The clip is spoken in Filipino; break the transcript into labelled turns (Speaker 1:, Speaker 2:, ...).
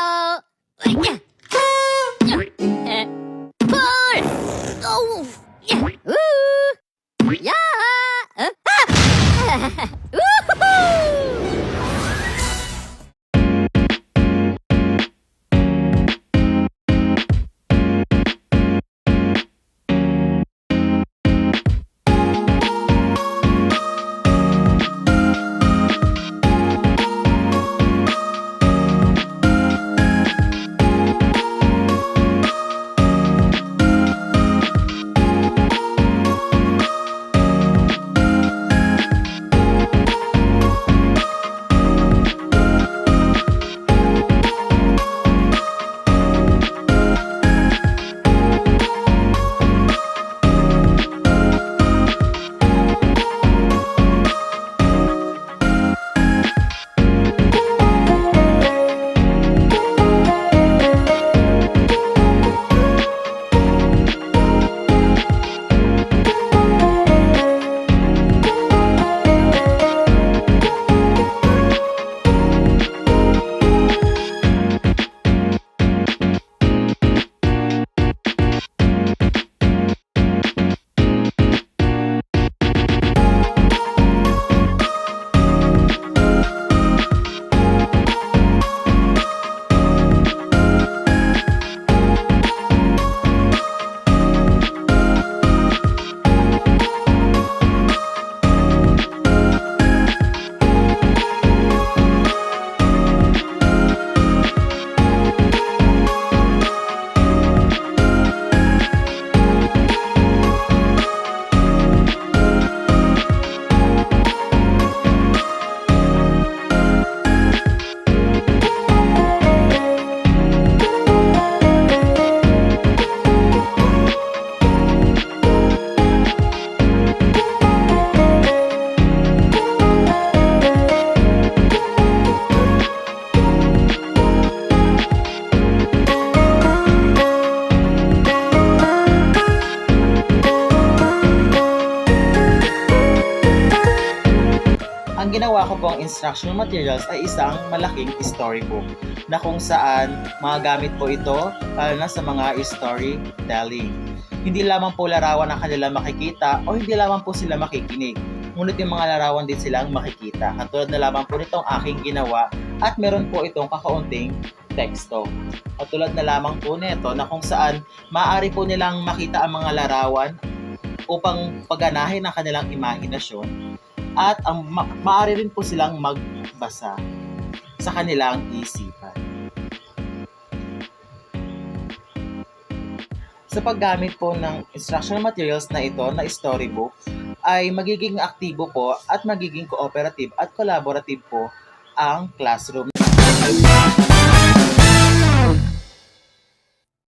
Speaker 1: Hello! Pull! Oh! Woo! Yeah! Woohoo!
Speaker 2: Ang ginawa ko pong instructional materials ay isang malaking storybook na kung saan mga gamit po ito lalo na sa mga storytelling. Hindi lamang po larawan ang kanila makikita o hindi lamang po sila makikinig. Ngunit yung mga larawan din silang makikita. Katulad na lamang po nitong aking ginawa at meron po itong kakaunting teksto. Katulad na lamang po nito na kung saan maaari po nilang makita ang mga larawan upang paganahin ang kanilang imahinasyon at maaari rin po silang magbasa sa kanilang isipan. Sa paggamit po ng instructional materials na ito na storybook ay magiging aktibo po at magiging cooperative at collaborative po ang classroom.